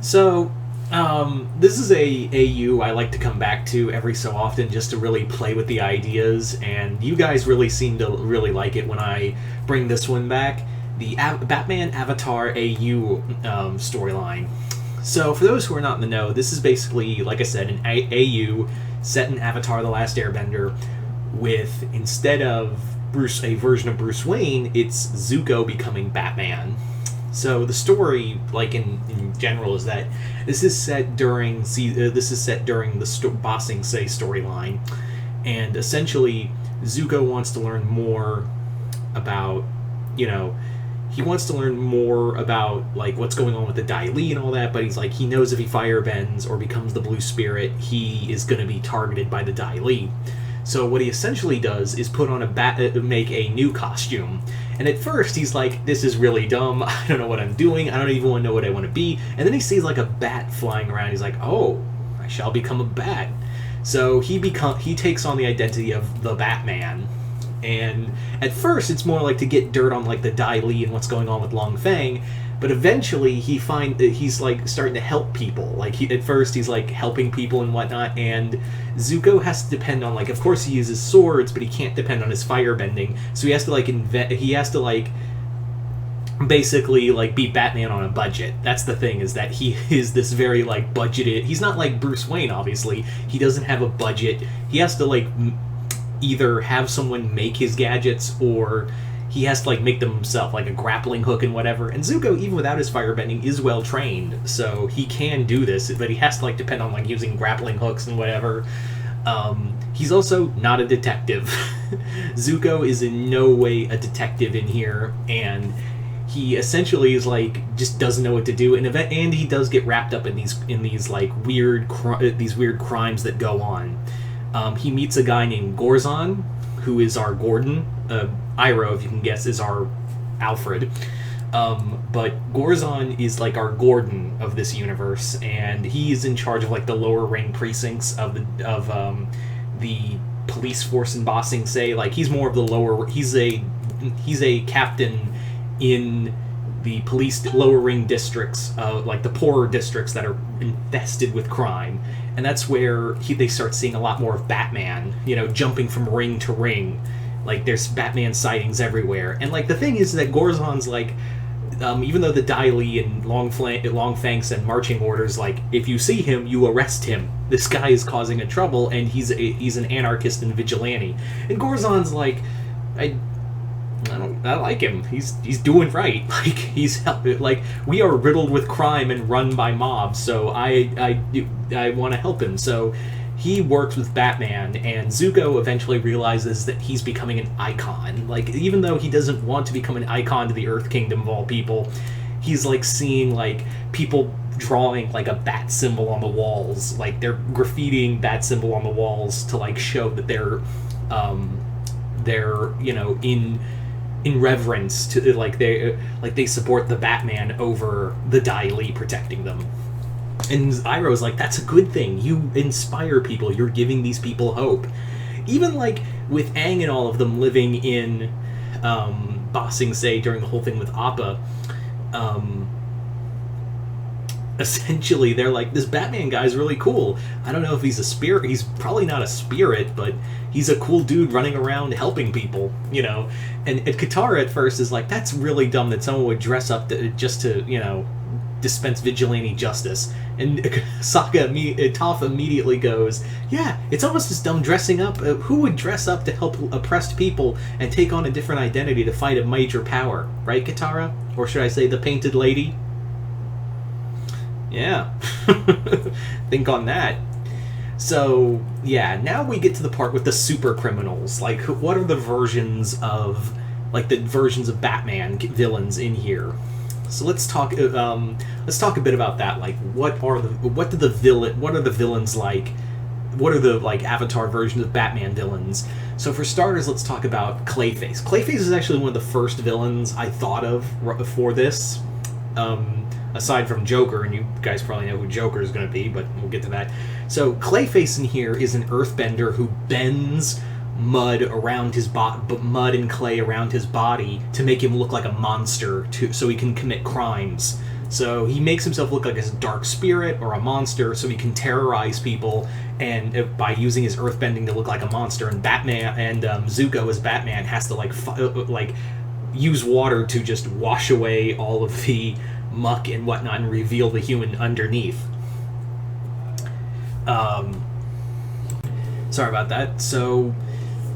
So, this is a AU I like to come back to every so often just to really play with the ideas, and you guys really seem to really like it when I bring this one back. The Batman Avatar AU storyline. So, for those who are not in the know, this is basically, like I said, an AU set in Avatar The Last Airbender with, instead of a version of Bruce Wayne, it's Zuko becoming Batman. So the story, like in general, is that this is set during the Ba Sing Se storyline, and essentially Zuko wants to learn more about, he wants to learn more about like what's going on with the Dai Li and all that, but he's like, he knows if he firebends or becomes the Blue Spirit, he is going to be targeted by the Dai Li. So what he essentially does is put on make a new costume. And at first he's like, this is really dumb, I don't know what I'm doing, I don't even want to know what I want to be. And then he sees like a bat flying around, he's like, oh, I shall become a bat. So he takes on the identity of the Batman. And at first it's more like to get dirt on like the Dai Li and what's going on with Long Feng, but eventually he's like starting to help people. Like at first he's like helping people and whatnot, and Zuko has to depend on, like, of course he uses swords, but he can't depend on his firebending, so he has to basically like be Batman on a budget. That's the thing, is that he is this very like budgeted. He's not like Bruce Wayne, obviously. He doesn't have a budget. He has to like either have someone make his gadgets, or he has to like make them himself, like a grappling hook and whatever. And Zuko, even without his firebending, is well trained, so he can do this, but he has to like depend on like using grappling hooks and whatever. He's also not a detective. Zuko is in no way a detective in here, and he essentially is like just doesn't know what to do. And he does get wrapped up in these like weird crimes that go on. He meets a guy named Gorzon, who is our Gordon. Iroh, if you can guess, is our Alfred. But Gorzon is like our Gordon of this universe, and he's in charge of like the lower ring precincts of the police force in Ba Sing Se. Like he's more of the lower. He's a captain in the police lower ring districts, like the poorer districts that are infested with crime, and that's where they start seeing a lot more of Batman. Jumping from ring to ring. Like, there's Batman sightings everywhere. And, like, the thing is that Gorzon's, like, even though the Dai Li and Long Feng send marching orders, like, if you see him, you arrest him. This guy is causing a trouble, and he's an anarchist and vigilante. And Gorzon's like, I like him. He's doing right. Like, we are riddled with crime and run by mobs, so I want to help him. So he works with Batman, and Zuko eventually realizes that he's becoming an icon. Like, even though he doesn't want to become an icon to the Earth Kingdom of all people, he's, like, seeing, like, people drawing, like, a bat symbol on the walls. Like, they're graffitiing bat symbol on the walls to, like, show that they're in reverence to, like, they support the Batman over the Dai Li protecting them. And Iroh's like, that's a good thing. You inspire people. You're giving these people hope. Even, like, with Aang and all of them living in Ba Sing Se during the whole thing with Appa, essentially they're like, this Batman guy's really cool. I don't know if he's a spirit. He's probably not a spirit, but he's a cool dude running around helping people, And Katara at first is like, that's really dumb that someone would dress up just to dispense vigilante justice. And Toph immediately goes, yeah, it's almost as dumb dressing up. Who would dress up to help oppressed people and take on a different identity to fight a major power? Right, Katara? Or should I say the Painted Lady? Yeah. Think on that. So, yeah, now we get to the part with the super criminals. Like, what are the versions of Batman villains in here? So let's talk a bit about that. Like, what are the villains like? What are the, like, Avatar versions of Batman villains? So for starters, let's talk about Clayface. Clayface is actually one of the first villains I thought of for this. Aside from Joker, and you guys probably know who Joker is going to be, but we'll get to that. So Clayface in here is an earthbender who bends mud and clay around his body to make him look like a monster, so he can commit crimes. So he makes himself look like a dark spirit or a monster, so he can terrorize people, and by using his earthbending to look like a monster. And Batman and Zuko as Batman has to like use water to just wash away all of the muck and whatnot and reveal the human underneath. Sorry about that. So,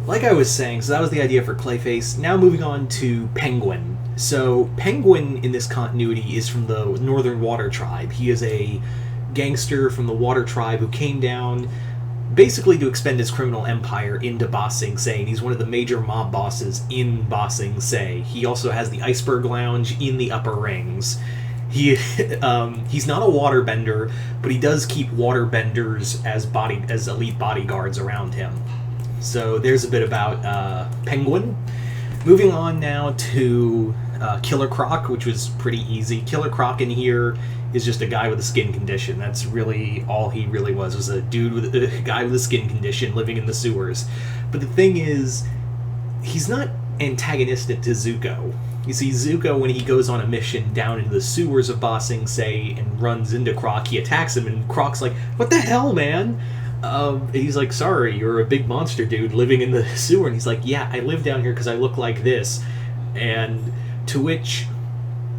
like I was saying, so that was the idea for Clayface. Now moving on to Penguin. So, Penguin in this continuity is from the Northern Water Tribe. He is a gangster from the Water Tribe who came down basically to expend his criminal empire into Ba Sing Se, and he's one of the major mob bosses in Ba Sing Se. He also has the Iceberg Lounge in the upper rings. He's not a waterbender, but he does keep waterbenders as elite bodyguards around him. So there's a bit about Penguin. Moving on now to Killer Croc, which was pretty easy. Killer Croc in here is just a guy with a skin condition. That's really all he really was a dude with a guy with a skin condition living in the sewers. But the thing is, he's not antagonistic to Zuko. You see, Zuko, when he goes on a mission down into the sewers of Ba Sing Se and runs into Croc, he attacks him, and Croc's like, "What the hell, man?" And he's like, "Sorry, you're a big monster dude living in the sewer." And he's like, "Yeah, I live down here because I look like this." And to which,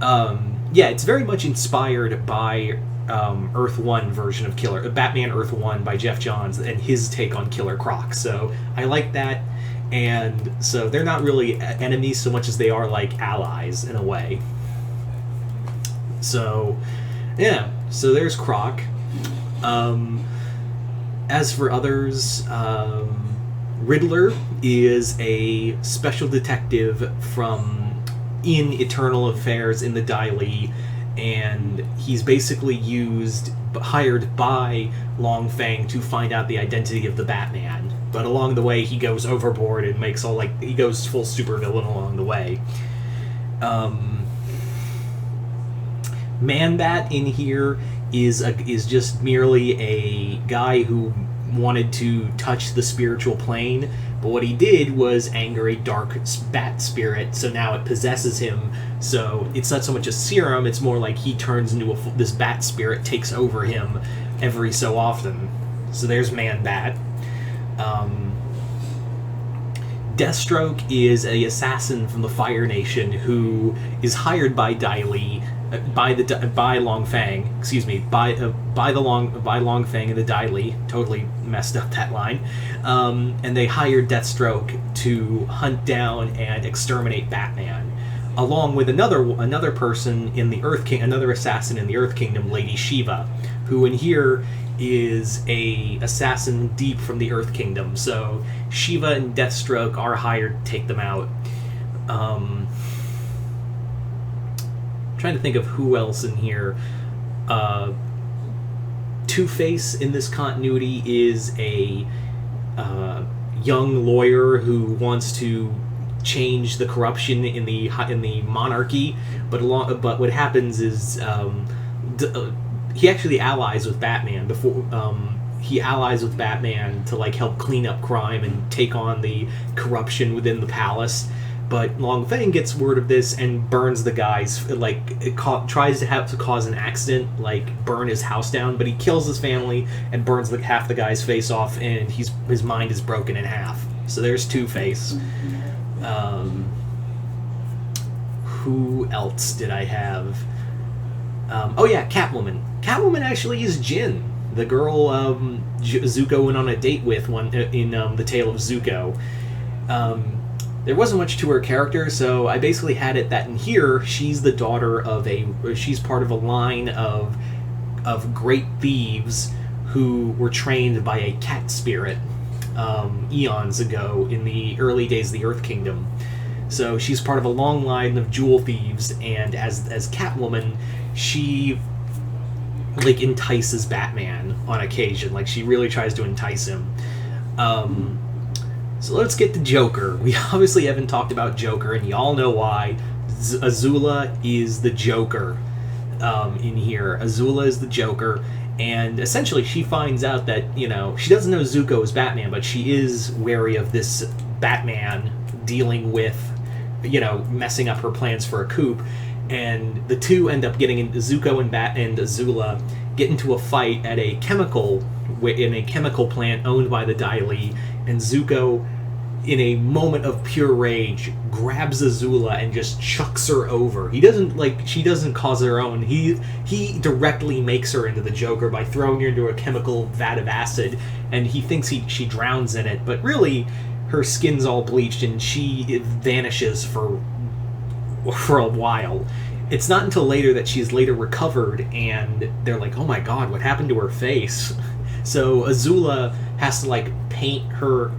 yeah, it's very much inspired by Earth 1 version of Batman Earth 1 by Jeff Johns and his take on Killer Croc. So I like that. And so they're not really enemies so much as they are like allies in a way. So, yeah. So there's Croc. As for others, Riddler is a special detective in Eternal Affairs in the Dai Li, and he's basically hired by Long Feng to find out the identity of the Batman. But along the way, he goes overboard and he goes full supervillain along the way. Man-Bat in here is just merely a guy who wanted to touch the spiritual plane, but what he did was anger a dark bat spirit, so now it possesses him. So it's not so much a serum, it's more like he turns into this bat spirit takes over him every so often. So there's Man-Bat. Deathstroke is an assassin from the Fire Nation who is hired by Dai Li, by Long Feng, by Long Feng and the Dai Li. Totally messed up that line. And they hired Deathstroke to hunt down and exterminate Batman, along with another person in the Earth King, another assassin in the Earth Kingdom, Lady Shiva, who in here is a assassin deep from the Earth Kingdom. So Shiva and Deathstroke are hired to take them out. Trying to think of who else in here. Two-Face in this continuity is a young lawyer who wants to change the corruption in the monarchy, but what happens is he actually allies with Batman he allies with Batman to help clean up crime and take on the corruption within the palace. But Long Feng gets word of this and burns the guys, tries to cause an accident, burn his house down, but he kills his family and burns half the guy's face off, and his mind is broken in half. So there's Two-Face. Who else did I have? Oh yeah, Catwoman. Catwoman actually is Jin, the girl Zuko went on a date with in The Tale of Zuko. There wasn't much to her character, so I basically had it that in here she's the daughter of she's part of a line of great thieves who were trained by a cat spirit eons ago in the early days of the Earth Kingdom. So she's part of a long line of jewel thieves, and as Catwoman, she entices Batman on occasion. She really tries to entice him. So let's get to Joker. We obviously haven't talked about Joker, and y'all know why. Azula is the Joker in here. Azula is the Joker, and essentially she finds out that, she doesn't know Zuko is Batman, but she is wary of this Batman dealing with, messing up her plans for a coup. and the two end up getting into Zuko and Azula get into a fight at a chemical plant owned by the Dai Li, and Zuko, in a moment of pure rage, grabs Azula and just chucks her over. She doesn't cause her own. He directly makes her into the Joker by throwing her into a chemical vat of acid, and he thinks she drowns in it, but really her skin's all bleached and she vanishes for a while. It's not until later that she's later recovered, and they're like, oh my god, what happened to her face? So Azula has to paint her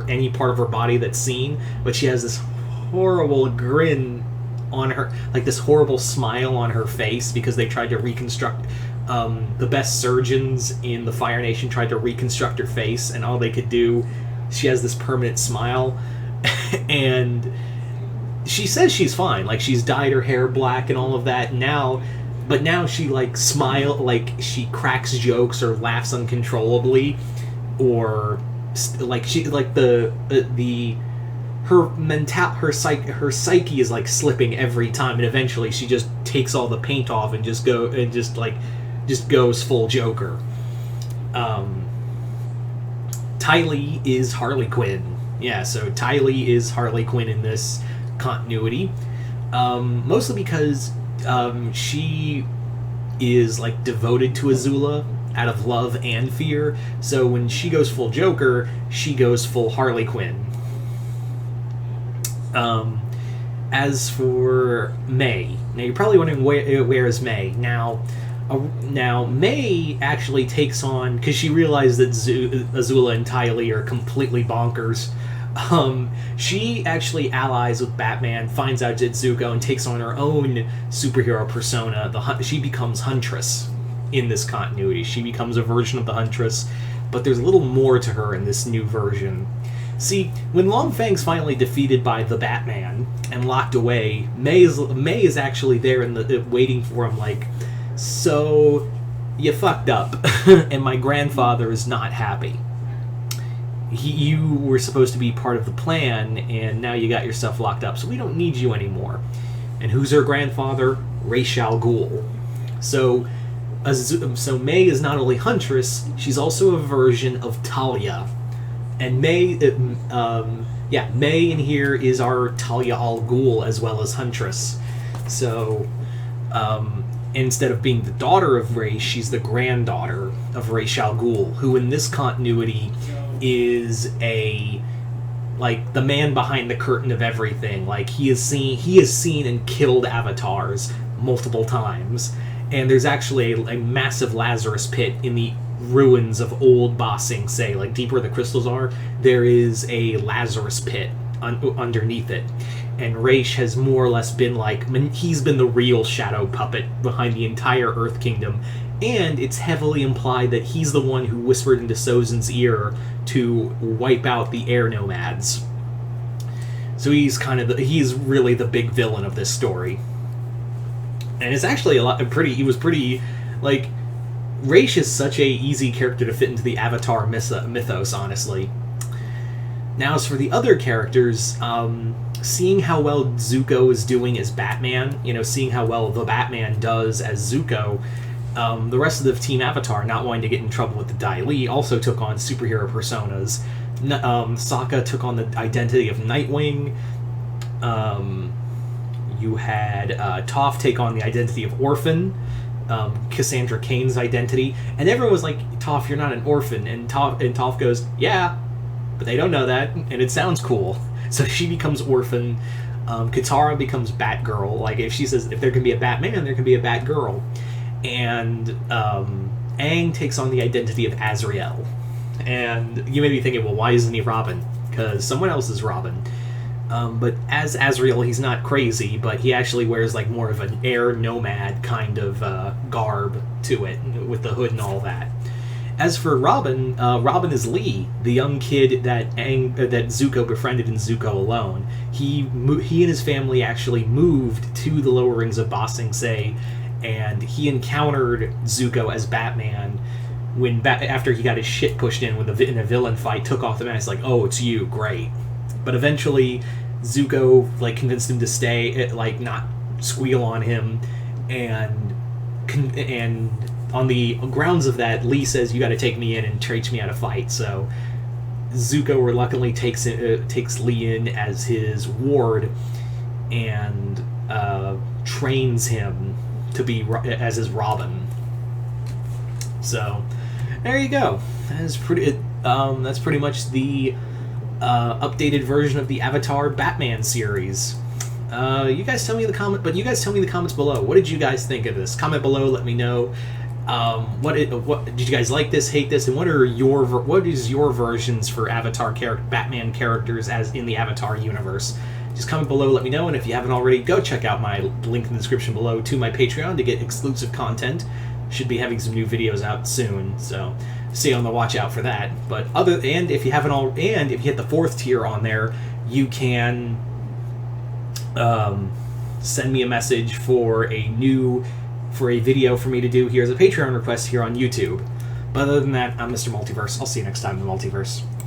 any part of her body that's seen, but she has this horrible grin on her, this horrible smile on her face, because they tried to reconstruct, the best surgeons in the Fire Nation tried to reconstruct her face, and all they could do, she has this permanent smile, and she says she's fine, she's dyed her hair black and all of that now. But now she she cracks jokes or laughs uncontrollably, or her psyche is slipping every time, and eventually she just takes all the paint off and just goes full Joker. Ty Lee is Harley Quinn. Yeah, so Ty Lee is Harley Quinn in this continuity, mostly because she is devoted to Azula out of love and fear. So when she goes full Joker, she goes full Harley Quinn. As for May, now you're probably wondering where is May now. May actually takes on, because she realized that Azula and Ty Lee are completely bonkers. She actually allies with Batman, finds out it's Zuko, and takes on her own superhero persona. She becomes Huntress in this continuity. She becomes a version of the Huntress, but there's a little more to her in this new version. See, when Longfang's finally defeated by the Batman and locked away, May is actually there waiting for him, so you fucked up, and my grandfather is not happy. You were supposed to be part of the plan, and now you got yourself locked up, so we don't need you anymore. And who's her grandfather? Ra's al Ghul. So May is not only Huntress, she's also a version of Talia. And May in here is our Talia al Ghul as well as Huntress. So, instead of being the daughter of Ra's, she's the granddaughter of Ra's al Ghul, who in this continuity is the man behind the curtain of everything. He has seen and killed avatars multiple times, and there's actually a massive Lazarus pit in the ruins of old Ba Sing Se. Deep where the crystals are, there is a Lazarus pit underneath it, and Ra's has more or less been he's been the real shadow puppet behind the entire Earth Kingdom. And it's heavily implied that he's the one who whispered into Sozin's ear to wipe out the air nomads. So he's he's really the big villain of this story. And it's actually Ra's is such a easy character to fit into the Avatar mythos, honestly. Now, as for the other characters, seeing how well Zuko is doing as Batman, seeing how well the Batman does as Zuko, the rest of the Team Avatar, not wanting to get in trouble with the Dai Li, also took on superhero personas. Sokka took on the identity of Nightwing. You had Toph take on the identity of Orphan, Cassandra Cain's identity, and everyone was like, Toph, you're not an orphan, and Toph goes, yeah, but they don't know that, and it sounds cool. So she becomes Orphan. Katara becomes Batgirl. If there can be a Batman, there can be a Batgirl. And Aang takes on the identity of Azrael. And you may be thinking, well, why isn't he Robin? Because someone else is Robin. But as Azrael, he's not crazy, but he actually wears more of an air nomad kind of garb to it, with the hood and all that. As for Robin, Robin is Lee, the young kid that Zuko befriended in Zuko Alone. He and his family actually moved to the lower rings of Ba Sing Se, and he encountered Zuko as Batman after he got his shit pushed in in a villain fight, took off the mask, oh, it's you, great. But eventually, Zuko convinced him to stay, not squeal on him, and on the grounds of that, Lee says, "You got to take me in and teach me how to fight." So Zuko reluctantly takes Lee in as his ward and trains him to be as his Robin. So there you go. That's pretty much the updated version of the Avatar Batman series. You guys tell me in the comments below. What did you guys think of this? Comment below. Let me know. What did you guys like this, hate this, and what is your versions for Avatar Batman characters as in the Avatar universe? Just comment below, let me know, and if you haven't already, go check out my link in the description below to my Patreon to get exclusive content. Should be having some new videos out soon, so stay on the watch out for that. But if you hit the 4th tier on there, you can send me a message for a video for me to do here as a Patreon request here on YouTube. But other than that, I'm Mr. Multiverse. I'll see you next time in the Multiverse.